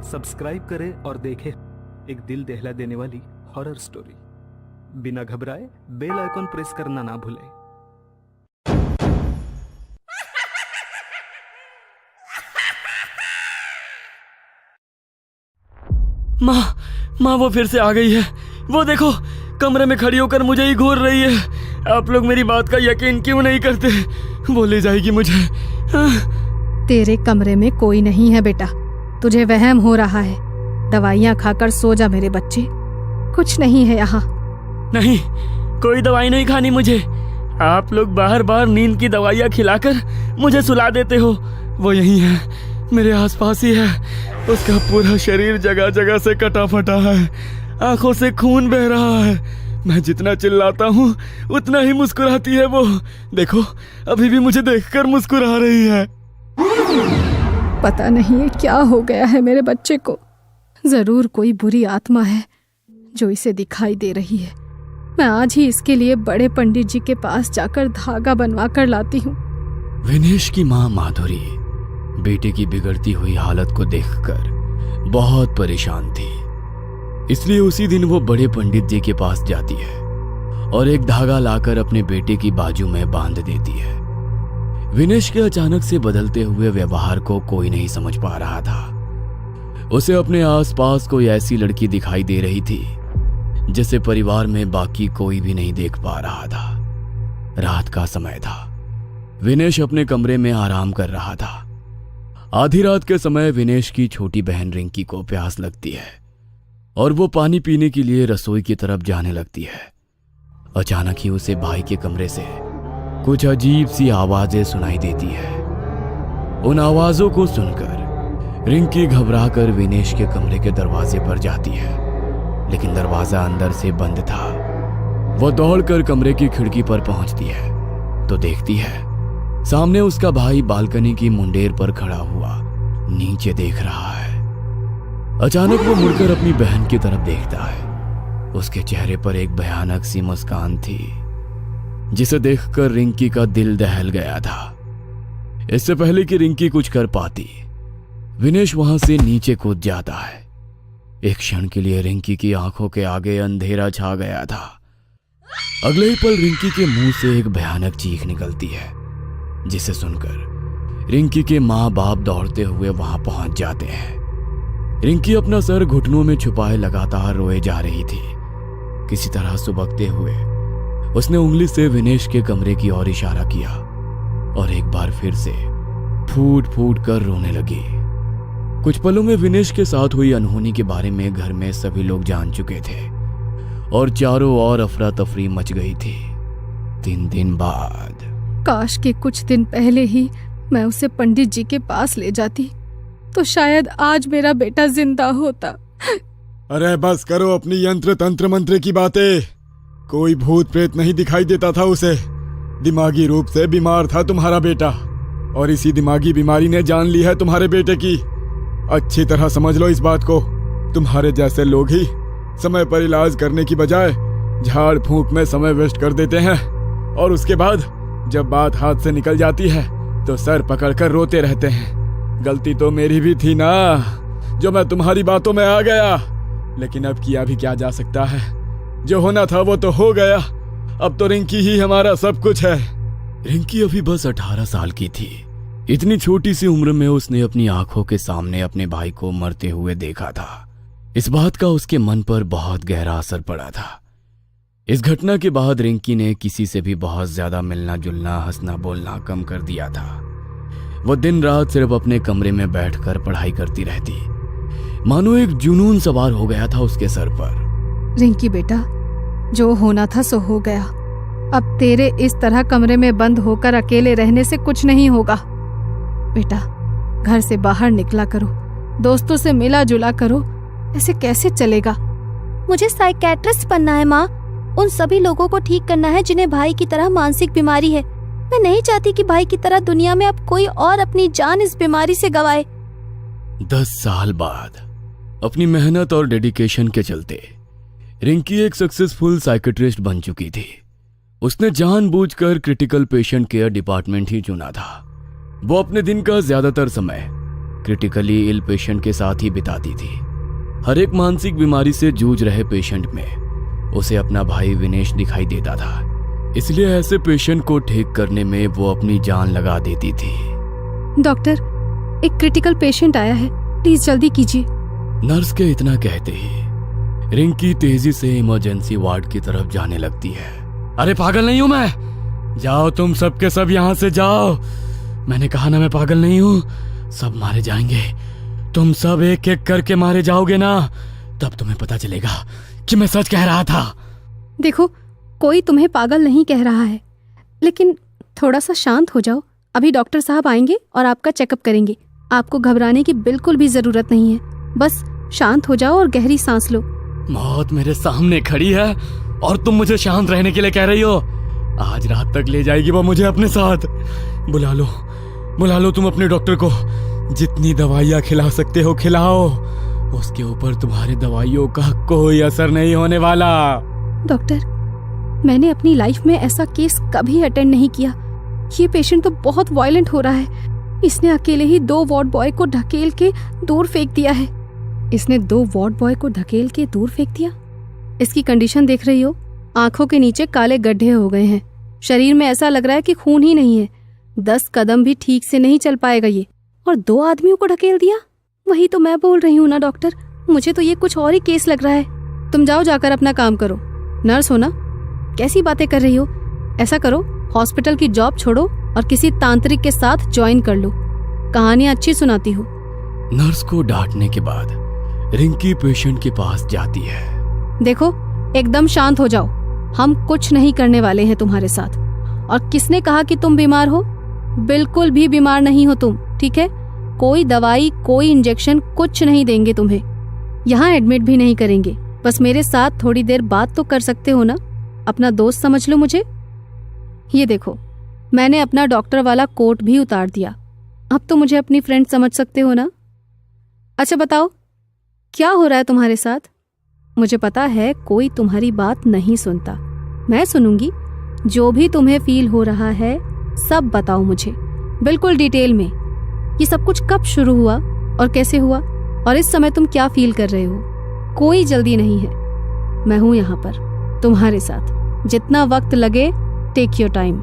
Subscribe करें और देखें एक दिल दहला देने वाली हॉरर स्टोरी। बिना घबराए बेल आइकॉन प्रेस करना ना भूलें। माँ वो फिर से आ गई है। वो देखो, कमरे में खड़ी होकर मुझे ही घूर रही है। आप लोग मेरी बात का यकीन क्यों नहीं करते? वो ले जाएगी मुझे। तेरे कमरे में कोई नहीं है बेटा, तुझे वहम हो रहा है। दवाइयाँ खाकर सो जा मेरे बच्चे, कुछ नहीं है यहाँ। नहीं, कोई दवाई नहीं खानी मुझे। आप लोग बार बार नींद की दवाइयाँ खिलाकर मुझे सुला देते हो। वो यही है, मेरे आसपास ही है। उसका पूरा शरीर जगह जगह से कटा फटा है, आंखों से खून बह रहा है। मैं जितना चिल्लाता हूँ उतना ही मुस्कुराती है वो। देखो, अभी भी मुझे देखकर मुस्कुरा रही है। पता नहीं है क्या हो गया है मेरे बच्चे को। जरूर कोई बुरी आत्मा है जो इसे दिखाई दे रही है। मैं आज ही इसके लिए बड़े पंडित जी के पास जाकर धागा बनवा कर लाती हूँ। विनेश की माँ माधुरी बेटे की बिगड़ती हुई हालत को देखकर बहुत परेशान थी। इसलिए उसी दिन वो बड़े पंडित जी के पास जाती है और एक धागा लाकर अपने बेटे की बाजू में बांध देती है। विनेश के अचानक से बदलते हुए व्यवहार को कोई नहीं समझ पा रहा था। उसे अपने आसपास कोई ऐसी लड़की दिखाई दे रही थी जिसे परिवार में बाकी कोई भी नहीं देख पा रहा था। रात का समय था। विनेश अपने कमरे में आराम कर रहा था। आधी रात के समय विनेश की छोटी बहन रिंकी को प्यास लगती है और वो पानी पीने के लिए रसोई की तरफ जाने लगती है। अचानक ही उसे भाई के कमरे से कुछ अजीब सी आवाजें सुनाई देती है। उन आवाजों को सुनकर रिंकी घबराकर विनेश के कमरे के दरवाजे पर जाती है, लेकिन दरवाजा अंदर से बंद था। वो दौड़कर कमरे की खिड़की पर पहुंचती है तो देखती है सामने उसका भाई बालकनी की मुंडेर पर खड़ा हुआ नीचे देख रहा है। अचानक वो मुड़कर अपनी बहन की तरफ देखता है। उसके चेहरे पर एक भयानक सी मुस्कान थी जिसे देखकर रिंकी का दिल दहल गया था। इससे पहले कि रिंकी कुछ कर पाती, विनेश वहां से नीचे कूद जाता है। एक क्षण के लिए रिंकी की आंखों के आगे अंधेरा छा गया था। अगले ही पल रिंकी के मुंह से एक भयानक चीख निकलती है जिसे सुनकर रिंकी के माँ बाप दौड़ते हुए वहां पहुंच जाते हैं। रिंकी अपना सर घुटनों में छुपाए लगातार रोए जा रही थी। किसी तरह सुबकते हुए उसने उंगली से विनेश के कमरे की ओर इशारा किया और एक बार फिर से फूट फूट कर रोने लगी। कुछ पलों में विनेश के साथ हुई अनहोनी के बारे में घर में सभी लोग जान चुके थे और चारों ओर अफरा तफरी मच गई थी। 3 दिन बाद काश के कुछ दिन पहले ही मैं उसे पंडित जी के पास ले जाती तो शायद आज मेरा बेटा जिंदा होता। अरे बस करो अपनी यंत्र तंत्र मंत्र की बातें। कोई भूत प्रेत नहीं दिखाई देता था उसे। दिमागी रूप से बीमार था तुम्हारा बेटा और इसी दिमागी बीमारी ने जान ली है तुम्हारे बेटे की। अच्छी तरह समझ लो इस बात को। तुम्हारे जैसे लोग ही समय पर इलाज करने की बजाय झाड़ फूंक में समय वेस्ट कर देते हैं और उसके बाद जब बात हाथ से निकल जाती है तो सर पकड़कर रोते रहते हैं। गलती तो मेरी भी थी ना जो मैं तुम्हारी बातों में आ गया, लेकिन अब किया भी क्या जा सकता है। जो होना था वो तो हो गया। अब तो रिंकी ही हमारा सब कुछ है। रिंकी अभी बस 18 साल की थी। इतनी छोटी सी उम्र में उसने अपनी आंखों के सामने अपने भाई को मरते हुए देखा था। इस बात का उसके मन पर बहुत गहरा असर पड़ा था। इस घटना के बाद रिंकी ने किसी से भी बहुत ज्यादा मिलना जुलना, हंसना बोलना कम कर दिया था। वो दिन रात सिर्फ अपने कमरे में बैठकर पढ़ाई करती रहती, मानो एक जुनून सवार हो गया था उसके सर पर। रिंकी बेटा, जो होना था सो हो गया। अब तेरे इस तरह कमरे में बंद होकर अकेले रहने से कुछ नहीं होगा। बेटा, घर से बाहर निकला करो, दोस्तों से मिला जुला करो। ऐसे कैसे चलेगा? मुझे साइकेट्रिस्ट बनना है माँ। उन सभी लोगों को ठीक करना है जिन्हें भाई की तरह मानसिक बीमारी है। मैं नहीं चाहती कि भाई की तरह दुनिया में अब कोई और अपनी जान इस बीमारी से गंवाए। 10 साल बाद अपनी मेहनत और डेडिकेशन के चलते रिंकी एक सक्सेसफुल साइकेट्रिस्ट बन चुकी थी। उसने जानबूझकर क्रिटिकल पेशेंट केयर डिपार्टमेंट ही चुना था। वो अपने दिन का ज्यादातर समय क्रिटिकली इल पेशेंट के साथ ही बिताती थी। हर एक मानसिक बीमारी से जूझ रहे पेशेंट में उसे अपना भाई विनेश दिखाई देता था, इसलिए ऐसे पेशेंट को ठीक करने में वो अपनी जान लगा देती थी। डॉक्टर, एक क्रिटिकल पेशेंट आया है, प्लीज जल्दी कीजिए। नर्स के इतना कहते ही रिंकी तेजी से इमरजेंसी वार्ड की तरफ जाने लगती है। अरे पागल नहीं हूं मैं, जाओ तुम सबके सब यहां से जाओ। मैंने कहा ना मैं पागल नहीं हूं, सब मारे जाएंगे। तुम सब एक एक करके मारे जाओगे ना, तब तुम्हें पता चलेगा कि मैं सच कह रहा था। देखो, कोई तुम्हें पागल नहीं कह रहा है, लेकिन थोड़ा सा शांत हो जाओ। अभी डॉक्टर साहब आएंगे और आपका चेकअप करेंगे। आपको घबराने की बिल्कुल भी जरूरत नहीं है, बस शांत हो जाओ और गहरी सांस लो। मौत मेरे सामने खड़ी है और तुम मुझे शांत रहने के लिए कह रही हो। आज रात तक ले जाएगी वो मुझे अपने साथ। बुला लो तुम अपने डॉक्टर को। जितनी दवाइयाँ खिला सकते हो खिलाओ, उसके ऊपर तुम्हारे दवाइयों का कोई असर नहीं होने वाला। डॉक्टर, मैंने अपनी लाइफ में ऐसा केस कभी अटेंड नहीं किया। ये पेशेंट तो बहुत वायलेंट हो रहा है। इसने अकेले ही 2 वार्ड बॉय को ढकेल के दूर फेंक दिया है। इसने 2 वार्ड बॉय को ढकेल के दूर फेंक दिया। इसकी कंडीशन देख रही हो, आंखों के नीचे काले गड्ढे हो गए हैं। शरीर में ऐसा लग रहा है कि खून ही नहीं है। 10 कदम भी ठीक से नहीं चल पाएगा ये, और 2 आदमियों को ढकेल दिया। वही तो मैं बोल रही हूँ ना डॉक्टर, मुझे तो ये कुछ और ही केस लग रहा है। तुम जाओ, जाकर अपना काम करो। नर्स हो ना, कैसी बातें कर रही हो। ऐसा करो, हॉस्पिटल की जॉब छोड़ो और किसी तांत्रिक के साथ ज्वाइन कर लो। कहानियां अच्छी सुनाती हो। नर्स को डांटने के बाद रिंकी पेशेंट के पास जाती है। देखो, एकदम शांत हो जाओ। हम कुछ नहीं करने वाले हैं तुम्हारे साथ। और किसने कहा कि तुम बीमार हो? बिल्कुल भी बीमार नहीं हो तुम, ठीक है? कोई दवाई, कोई इंजेक्शन, कुछ नहीं देंगे तुम्हें। यहाँ एडमिट भी नहीं करेंगे। बस मेरे साथ थोड़ी देर बात तो कर सकते हो ना। अपना दोस्त समझ लो मुझे। ये देखो, मैंने अपना डॉक्टर वाला कोट भी उतार दिया। अब तो मुझे अपनी फ्रेंड समझ सकते हो ना। अच्छा बताओ, क्या हो रहा है तुम्हारे साथ? मुझे पता है कोई तुम्हारी बात नहीं सुनता। मैं सुनूंगी। जो भी तुम्हें फील हो रहा है सब बताओ मुझे, बिल्कुल डिटेल में। ये सब कुछ कब शुरू हुआ और कैसे हुआ, और इस समय तुम क्या फील कर रहे हो? कोई जल्दी नहीं है, मैं हूं यहाँ पर तुम्हारे साथ। जितना वक्त लगे, टेक योर टाइम।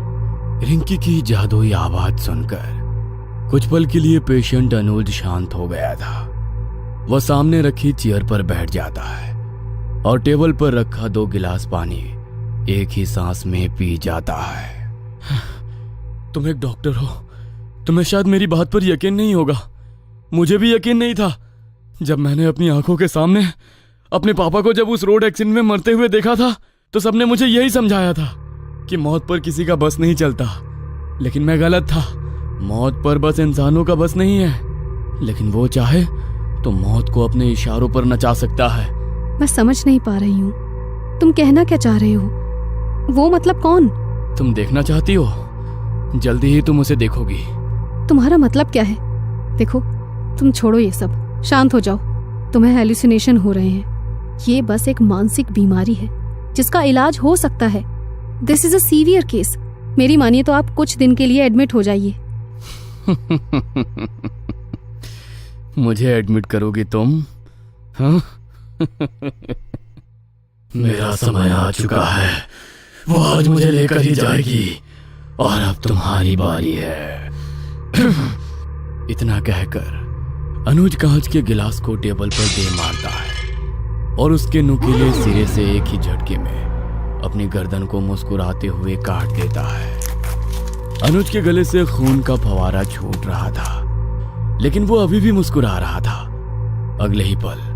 रिंकी की जादुई आवाज सुनकर कुछ पल के लिए पेशेंट अनुज शांत हो गया था। वह सामने रखी चेयर पर बैठ जाता है और टेबल पर रखा 2 गिलास पानी एक ही सांस में पी जाता है। तुम एक डॉक्टर हो, तुम्हें शायद मेरी बात पर यकीन नहीं होगा। मुझे भी यकीन नहीं था जब मैंने अपनी आंखों के सामने अपने पापा को जब उस रोड एक्सीडेंट में मरते हुए देखा था, तो सबने मुझे यही समझाया था कि मौत पर किसी का बस नहीं चलता। लेकिन मैं गलत था। मौत पर बस इंसानों का बस नहीं है, लेकिन वो चाहे तो मौत को अपने इशारों पर नचा सकता है। मैं समझ नहीं पा रही हूँ, तुम कहना क्या चाह रहे हो? वो मतलब कौन? तुम देखना चाहती हो? जल्दी ही तुम उसे देखोगी। तुम्हारा मतलब क्या है? देखो, तुम छोड़ो ये सब, शांत हो जाओ। तुम्हें हेलुसिनेशन हो रहे हैं। ये बस एक मानसिक बीमारी है जिसका इलाज हो सकता है। This is a severe case. मेरी मानिए तो आप कुछ दिन के लिए एडमिट हो जाइए। मुझे एडमिट करोगी तुम? हाँ? मेरा समय आ चुका है। वो आज मुझे लेकर ही जाएगी और अब तुम्हारी बारी है। इतना कहकर अनुज कांच के गिलास को टेबल पर दे मारता है और उसके नुकीले सिरे से एक ही झटके में अपनी गर्दन को मुस्कुराते हुए काट देता है। अनुज के गले से खून का फवारा छूट रहा था, लेकिन वो अभी भी मुस्कुरा रहा था। अगले ही पल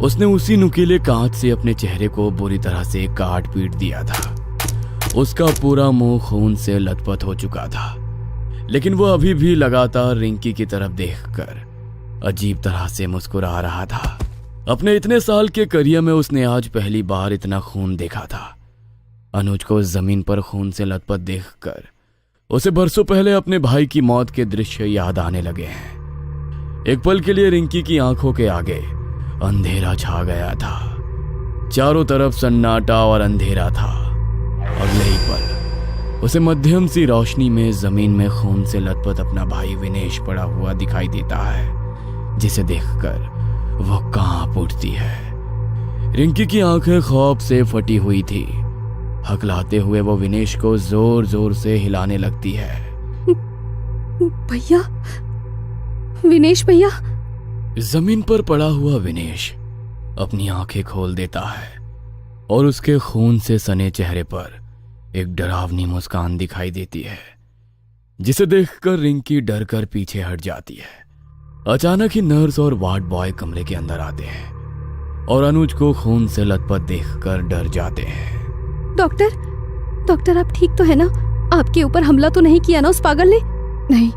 उसने उसी नुकीले कांच से अपने चेहरे को बुरी तरह से काट पीट दिया था। उसका पूरा मुंह खून से लथपथ हो चुका था, लेकिन वो अभी भी लगातार रिंकी की तरफ देखकर अजीब तरह से मुस्कुरा रहा था। अपने इतने साल के करियर में उसने आज पहली बार इतना खून देखा था। अनुज को जमीन पर खून से लथपथ देखकर उसे बरसों पहले अपने भाई की मौत के दृश्य याद आने लगे हैं। एक पल के लिए रिंकी की आंखों के आगे अंधेरा छा गया था। चारों तरफ सन्नाटा और अंधेरा था। अगले ही पल उसे मध्यम सी रोशनी में जमीन में खून से लथपथ अपना भाई विनेश पड़ा हुआ दिखाई देता है। जिसे देखकर वो कांप उठती है। रिंकी की आंखें खौफ से फटी हुई थी। हकलाते हुए वो विनेश को जोर जोर से हिलाने लगती है। भैया, विनेश भैया। जमीन पर पड़ा हुआ विनेश अपनी आंखें खोल देता है और उसके खून से सने चेहरे पर एक डरावनी मुस्कान दिखाई देती है, जिसे देखकर रिंकी डर कर पीछे हट जाती है। अचानक ही नर्स और वार्ड बॉय कमरे के अंदर आते हैं और अनुज को खून से लथपथ देखकर डर जाते हैं। डॉक्टर, आप ठीक तो है ना? आपके ऊपर हमला तो नहीं किया ना उस पागल ने? नहीं,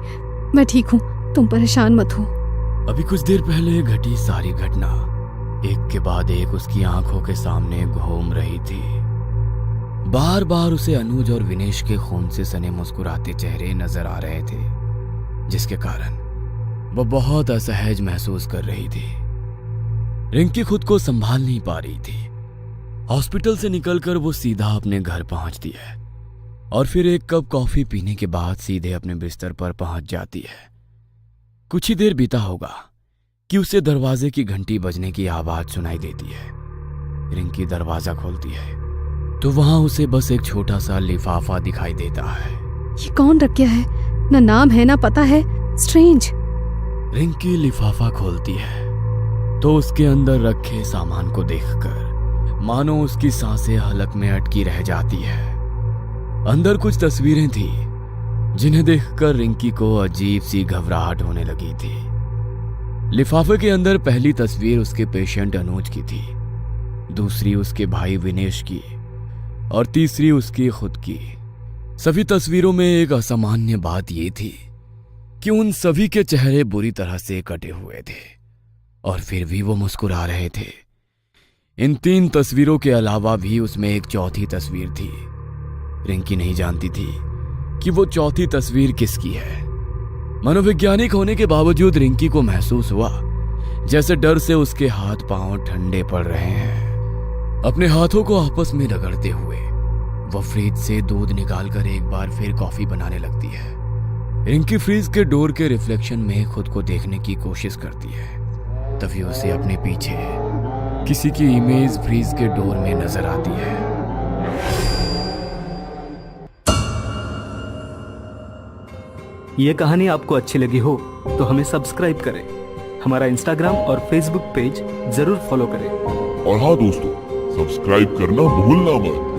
मैं ठीक हूँ, तुम परेशान मत हो। अभी कुछ देर पहले घटी सारी घटना एक के बाद एक उसकी आंखों के सामने घूम रही थी। बार बार उसे अनुज और विनेश के खून से सने मुस्कुराते चेहरे नजर आ रहे थे, जिसके कारण वो बहुत असहज महसूस कर रही थी। रिंकी खुद को संभाल नहीं पा रही थी। हॉस्पिटल से निकलकर वो सीधा अपने घर पहुंचती है और फिर एक कप कॉफी पीने के बाद सीधे अपने बिस्तर पर पहुंच जाती है। कुछ ही देर बीता होगा कि उसे दरवाजे की घंटी बजने की आवाज सुनाई देती है। रिंकी दरवाजा खोलती है तो वहां उसे बस एक छोटा सा लिफाफा दिखाई देता है। ये कौन रख गया है? ना नाम है ना पता है। स्ट्रेंज। रिंकी लिफाफा खोलती है तो उसके अंदर रखे सामान को देखकर मानो उसकी सांसें हलक में अटकी रह जाती है। अंदर कुछ तस्वीरें थी जिन्हें देखकर रिंकी को अजीब सी घबराहट होने लगी थी। लिफाफे के अंदर पहली तस्वीर उसके पेशेंट अनुज की थी, दूसरी उसके भाई विनेश की और तीसरी उसकी खुद की। सभी तस्वीरों में एक असामान्य बात यह थी कि उन सभी के चेहरे बुरी तरह से कटे हुए थे और फिर भी वो मुस्कुरा रहे थे। इन 3 तस्वीरों के अलावा भी उसमें एक चौथी तस्वीर थी। रिंकी नहीं जानती थी कि वो चौथी तस्वीर किसकी है। मनोवैज्ञानिक होने के बावजूद रिंकी को महसूस हुआ जैसे डर से उसके हाथ पांव ठंडे पड़ रहे हैं। अपने हाथों को आपस में रगड़ते हुए वो फ्रिज से दूध निकालकर एक बार फिर कॉफी बनाने लगती है। रिंकी फ्रिज के डोर के रिफ्लेक्शन में खुद को देखने की कोशिश करती है, तभी उसे अपने पीछे किसी की इमेज फ्रिज के डोर में नजर आती है। ये कहानी आपको अच्छी लगी हो तो हमें सब्सक्राइब करें, हमारा इंस्टाग्राम और फेसबुक पेज जरूर फॉलो करें। और हाँ दोस्तों, सब्सक्राइब करना भूलना मत।